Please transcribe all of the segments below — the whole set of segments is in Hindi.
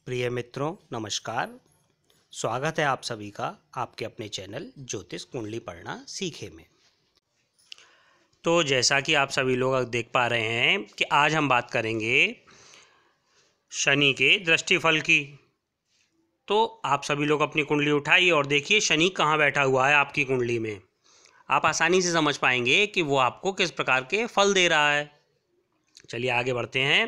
प्रिय मित्रों, नमस्कार। स्वागत है आप सभी का आपके अपने चैनल ज्योतिष कुंडली पढ़ना सीखे में। तो जैसा कि आप सभी लोग देख पा रहे हैं कि आज हम बात करेंगे शनि के दृष्टिफल की। तो आप सभी लोग अपनी कुंडली उठाइए और देखिए शनि कहाँ बैठा हुआ है आपकी कुंडली में। आप आसानी से समझ पाएंगे कि वो आपको किस प्रकार के फल दे रहा है। चलिए आगे बढ़ते हैं।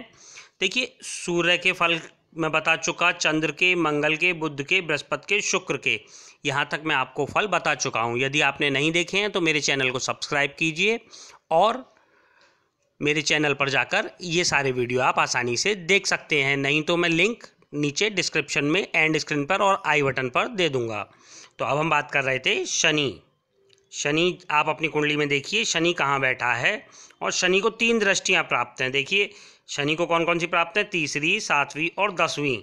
देखिए, सूर्य के फल मैं बता चुका, चंद्र के, मंगल के, बुध के, बृहस्पति के, शुक्र के, यहाँ तक मैं आपको फल बता चुका हूँ। यदि आपने नहीं देखे हैं तो मेरे चैनल को सब्सक्राइब कीजिए और मेरे चैनल पर जाकर ये सारे वीडियो आप आसानी से देख सकते हैं। नहीं तो मैं लिंक नीचे डिस्क्रिप्शन में, एंड स्क्रीन पर और आई बटन पर दे दूँगा। तो अब हम बात कर रहे थे शनि आप अपनी कुंडली में देखिए शनि कहाँ बैठा है। और शनि को 3 दृष्टियाँ प्राप्त हैं। देखिए शनि को कौन कौन सी प्राप्त है, तीसरी, 7वीं और 10वीं।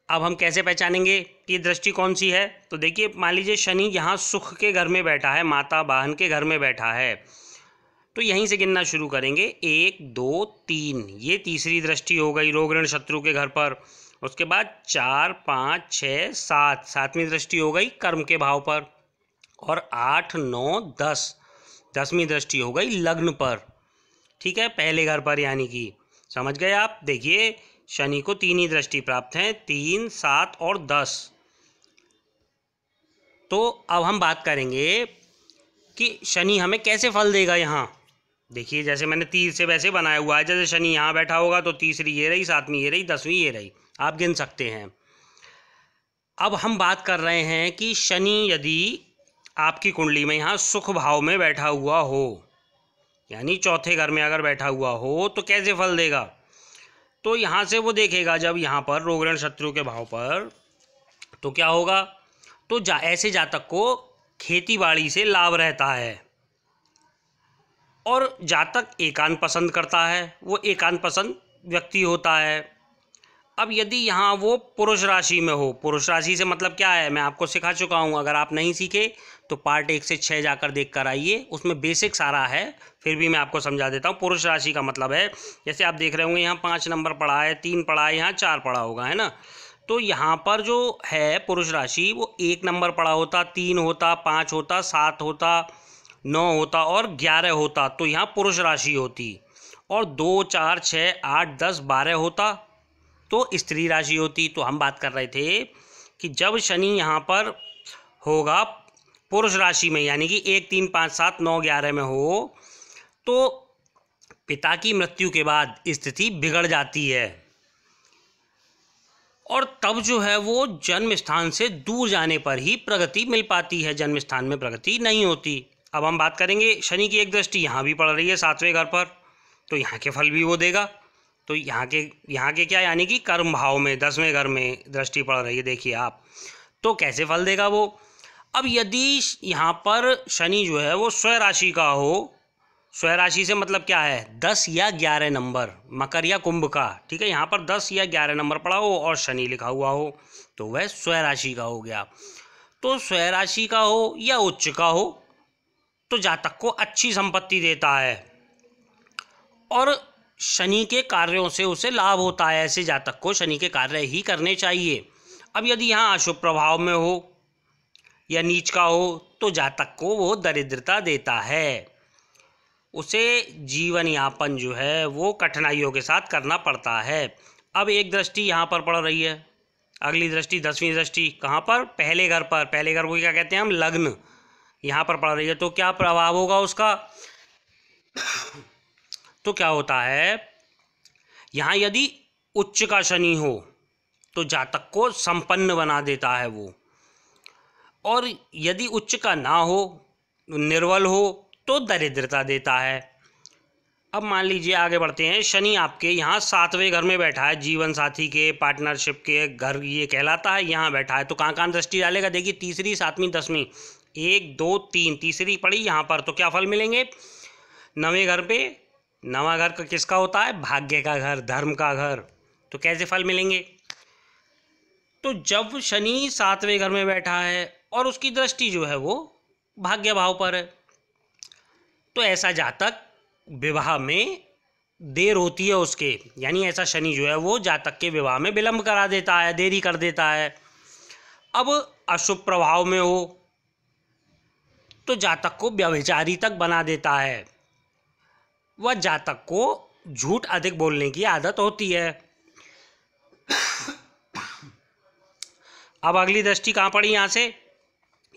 अब हम कैसे पहचानेंगे कि ये दृष्टि कौन सी है? तो देखिए, मान लीजिए शनि यहाँ सुख के घर में बैठा है, माता वाहन के घर में बैठा है, तो यहीं से गिनना शुरू करेंगे। 1 2 3, ये तीसरी दृष्टि हो गई रोग ऋण शत्रु के घर पर। उसके बाद 4 5 6 7, 7वीं दृष्टि हो गई कर्म के भाव पर। और 8 9 10, 10वीं दृष्टि हो गई लग्न पर। ठीक है, पहले घर पर, यानी कि समझ गए आप। देखिए शनि को 3 ही दृष्टि प्राप्त हैं, 3 7 और 10। तो अब हम बात करेंगे कि शनि हमें कैसे फल देगा। यहाँ देखिए, जैसे मैंने तीर से वैसे बनाया हुआ है, जैसे शनि यहाँ बैठा होगा तो तीसरी ये रही, 7वीं ये रही, 10वीं ये रही, आप गिन सकते हैं। अब हम बात कर रहे हैं कि शनि यदि आपकी कुंडली में यहाँ सुख भाव में बैठा हुआ हो, यानी चौथे घर में अगर बैठा हुआ हो, तो कैसे फल देगा? तो यहाँ से वो देखेगा जब यहाँ पर रोग ऋण शत्रु के भाव पर, तो क्या होगा? तो ऐसे जातक को खेती बाड़ी से लाभ रहता है। और जातक एकांत पसंद करता है, वो एकांत पसंद व्यक्ति होता है। अब यदि यहाँ वो पुरुष राशि में हो, पुरुष राशि से मतलब क्या है मैं आपको सिखा चुका हूँ। अगर आप नहीं सीखे तो पार्ट 1 से 6 जाकर देख कर आइए, उसमें बेसिक सारा है, फिर भी मैं आपको समझा देता हूँ। पुरुष राशि का मतलब है, जैसे आप देख रहे होंगे यहाँ 5 नंबर पड़ा है, 3 पड़ा है, यहाँ 4 पड़ा होगा, है ना। तो यहाँ पर जो है पुरुष राशि, वो 1 नंबर पड़ा होता, 3 होता, 5 होता, 7 होता, 9 होता और 11 होता, तो यहाँ पुरुष राशि होती। और 2 4 6 8 10 12 होता तो स्त्री राशि होती। तो हम बात कर रहे थे कि जब शनि यहाँ पर होगा पुरुष राशि में, यानी कि 1 3 5 7 9 11 में हो, तो पिता की मृत्यु के बाद स्थिति बिगड़ जाती है। और तब जो है वो जन्म स्थान से दूर जाने पर ही प्रगति मिल पाती है, जन्म स्थान में प्रगति नहीं होती। अब हम बात करेंगे, शनि की एक दृष्टि यहाँ भी पड़ रही है 7वें घर पर, तो यहाँ के फल भी वो देगा। तो यहाँ के क्या, यानी कि कर्म भाव में 10वें घर में दृष्टि पड़ रही है, देखिए आप। तो कैसे फल देगा वो? अब यदि यहाँ पर शनि जो है वो स्वय राशि का हो, स्वय राशि से मतलब क्या है, 10 या 11 नंबर, मकर या कुंभ का, ठीक है, यहाँ पर 10 या 11 नंबर पड़ा हो और शनि लिखा हुआ हो, तो वह स्वय राशि का हो गया। तो स्वय राशि का हो या उच्च का हो, तो जातक को अच्छी संपत्ति देता है और शनि के कार्यों से उसे लाभ होता है। ऐसे जातक को शनि के कार्य ही करने चाहिए। अब यदि यहाँ अशुभ प्रभाव में हो या नीच का हो, तो जातक को वो दरिद्रता देता है, उसे जीवन यापन जो है वो कठिनाइयों के साथ करना पड़ता है। अब एक दृष्टि यहाँ पर पड़ रही है, अगली दृष्टि 10वीं दृष्टि कहाँ पर, पहले घर पर। पहले घर को क्या कहते हैं हम, लग्न, यहाँ पर पड़ रही है। तो क्या प्रभाव होगा उसका? तो क्या होता है, यहाँ यदि उच्च का शनि हो तो जातक को संपन्न बना देता है वो, और यदि उच्च का ना हो, निर्बल हो, तो दरिद्रता देता है। अब मान लीजिए आगे बढ़ते हैं, शनि आपके यहाँ 7वें घर में बैठा है, जीवन साथी के, पार्टनरशिप के घर ये कहलाता है, यहाँ बैठा है। तो कहाँ कहाँ दृष्टि डालेगा? देखिए तीसरी, 7वीं, 10वीं, 1 2 3, तीसरी पड़ी यहाँ पर, तो क्या फल मिलेंगे? 9वें घर पे, 9वां घर का किसका होता है? भाग्य का घर, धर्म का घर। तो कैसे फल मिलेंगे? तो जब शनि 7वें घर में बैठा है और उसकी दृष्टि जो है वो भाग्य भाव पर है, तो ऐसा जातक विवाह में देर होती है उसके, यानी ऐसा शनि जो है वो जातक के विवाह में विलंब करा देता है, देरी कर देता है। अब अशुभ प्रभाव में हो तो जातक को व्यभिचारी तक बना देता है। वह जातक को झूठ अधिक बोलने की आदत होती है। अब अगली दृष्टि कहाँ पड़ी यहाँ से?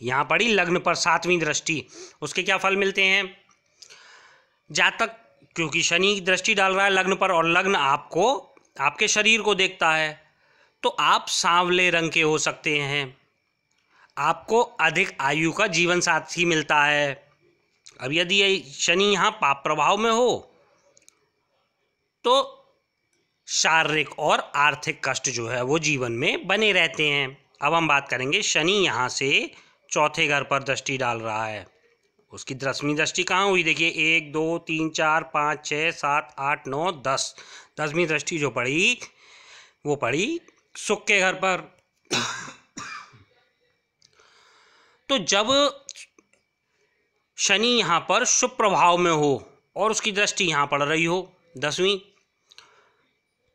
यहाँ पड़ी लग्न पर 7वीं दृष्टि। उसके क्या फल मिलते हैं? जातक क्योंकि शनि की दृष्टि डाल रहा है लग्न पर और लग्न आपको, आपके शरीर को देखता है, तो आप सांवले रंग के हो सकते हैं, आपको अधिक आयु का जीवन साथी मिलता है। अब यदि ये शनि यहाँ पाप प्रभाव में हो तो शारीरिक और आर्थिक कष्ट जो है वो जीवन में बने रहते हैं। अब हम बात करेंगे शनि यहाँ से चौथे घर पर दृष्टि डाल रहा है, उसकी 10वीं दृष्टि कहाँ हुई? देखिए 1 2 3 4 5 6 7 8 9 10, 10वीं दृष्टि जो पड़ी वो पड़ी सुख के घर पर। तो जब शनि यहाँ पर शुभ प्रभाव में हो और उसकी दृष्टि यहाँ पड़ रही हो 10वीं,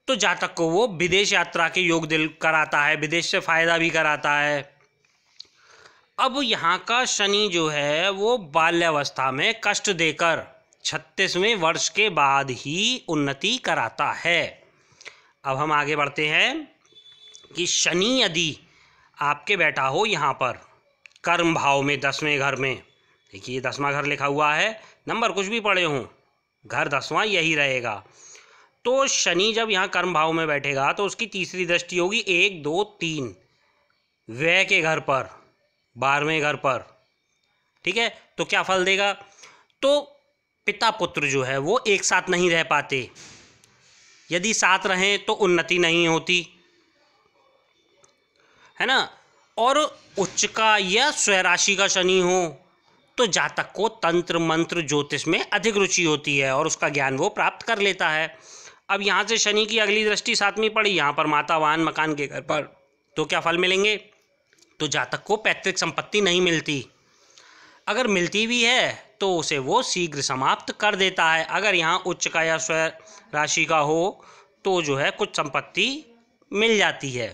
तो जातक को वो विदेश यात्रा के योग दिल कराता है, विदेश से फायदा भी कराता है। अब यहाँ का शनि जो है वो बाल्यावस्था में कष्ट देकर 36वें वर्ष के बाद ही उन्नति कराता है। अब हम आगे बढ़ते हैं कि शनि यदि आपके बैठा हो यहाँ पर कर्म भाव में 10वें घर में, देखिए 10वां घर लिखा हुआ है, नंबर कुछ भी पड़े हों, घर 10वां यही रहेगा। तो शनि जब यहाँ कर्म भाव में बैठेगा तो उसकी तीसरी दृष्टि होगी 1 2 3 व्यय के घर पर, 12वें घर पर। ठीक है, तो क्या फल देगा? तो पिता पुत्र जो है वो एक साथ नहीं रह पाते, यदि साथ रहें तो उन्नति नहीं होती है ना। और उच्च का या स्वराशि का शनि हो तो जातक को तंत्र मंत्र ज्योतिष में अधिक रुचि होती है और उसका ज्ञान वो प्राप्त कर लेता है। अब यहाँ से शनि की अगली दृष्टि 7वीं पड़ी यहाँ पर माता वाहन मकान के घर पर, तो क्या फल मिलेंगे? तो जातक को पैतृक संपत्ति नहीं मिलती, अगर मिलती भी है तो उसे वो शीघ्र समाप्त कर देता है। अगर यहाँ उच्च का या स्व राशि का हो तो जो है कुछ संपत्ति मिल जाती है।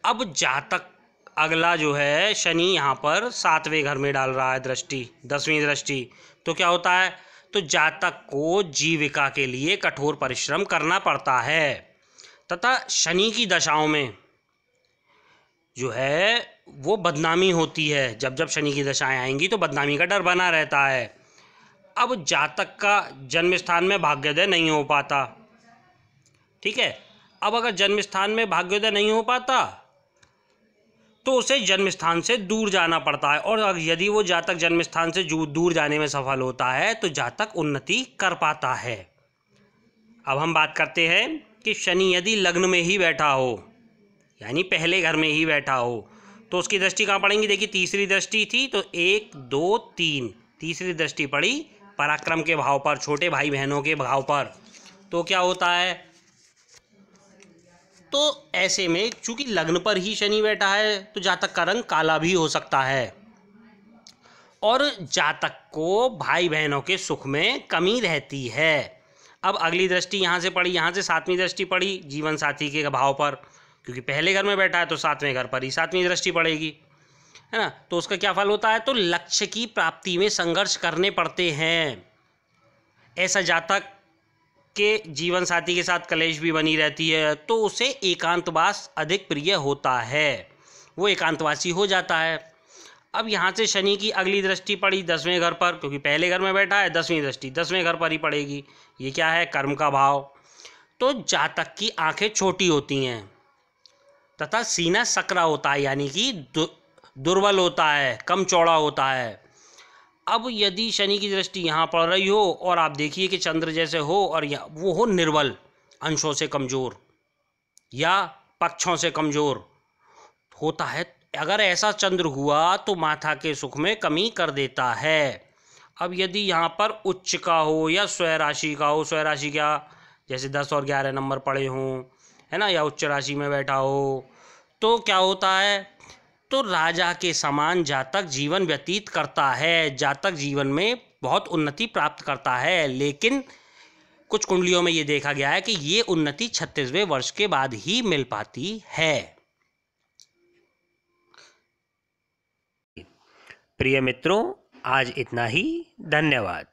अब जातक अगला जो है शनि यहाँ पर 7वें घर में डाल रहा है दृष्टि, 10वीं दृष्टि, तो क्या होता है? तो जातक को जीविका के लिए कठोर परिश्रम करना पड़ता है तथा शनि की दशाओं में जो है वो बदनामी होती है। जब जब शनि की दशाएं आएंगी तो बदनामी का डर बना रहता है। अब जातक का जन्म स्थान में भाग्योदय नहीं हो पाता, ठीक है। अब अगर जन्म स्थान में भाग्योदय नहीं हो पाता तो उसे जन्म स्थान से दूर जाना पड़ता है, और यदि वो जातक जन्म स्थान से दूर जाने में सफल होता है तो जातक उन्नति कर पाता है। अब हम बात करते हैं कि शनि यदि लग्न में ही बैठा हो, यानी पहले घर में ही बैठा हो, तो उसकी दृष्टि कहाँ पड़ेंगी? देखिए तीसरी दृष्टि थी तो 1 2 3, तीसरी दृष्टि पड़ी पराक्रम के भाव पर, छोटे भाई बहनों के भाव पर। तो क्या होता है? तो ऐसे में चूंकि लग्न पर ही शनि बैठा है तो जातक का रंग काला भी हो सकता है और जातक को भाई बहनों के सुख में कमी रहती है। अब अगली दृष्टि यहाँ से पड़ी, यहाँ से 7वीं दृष्टि पड़ी जीवन साथी के भाव पर, क्योंकि पहले घर में बैठा है तो 7वें घर पर ही 7वीं दृष्टि पड़ेगी, है ना। तो उसका क्या फल होता है? तो लक्ष्य की प्राप्ति में संघर्ष करने पड़ते हैं। ऐसा जातक के जीवन साथी के साथ कलेश भी बनी रहती है तो उसे एकांतवास अधिक प्रिय होता है, वो एकांतवासी हो जाता है। अब यहाँ से शनि की अगली दृष्टि पड़ी 10वें घर पर, क्योंकि पहले घर में बैठा है, 10वीं दृष्टि 10वें घर पर ही पड़ेगी। ये क्या है? कर्म का भाव। तो जातक की आंखें छोटी होती हैं तथा सीना सकरा होता है, यानी कि दुर्बल होता है, कम चौड़ा होता है। अब यदि शनि की दृष्टि यहाँ पड़ रही हो और आप देखिए कि चंद्र जैसे हो और वो हो निर्बल, अंशों से कमज़ोर या पक्षों से कमज़ोर होता है, अगर ऐसा चंद्र हुआ तो माता के सुख में कमी कर देता है। अब यदि यहाँ पर उच्च का हो या स्वराशि का हो, स्वराशि क्या, जैसे 10 और 11 नंबर पड़े हों, है ना, या उच्च राशि में बैठा हो, तो क्या होता है? तो राजा के समान जातक जीवन व्यतीत करता है, जातक जीवन में बहुत उन्नति प्राप्त करता है, लेकिन कुछ कुंडलियों में ये देखा गया है कि ये उन्नति 36वें वर्ष के बाद ही मिल पाती है। प्रिय मित्रों, आज इतना ही। धन्यवाद।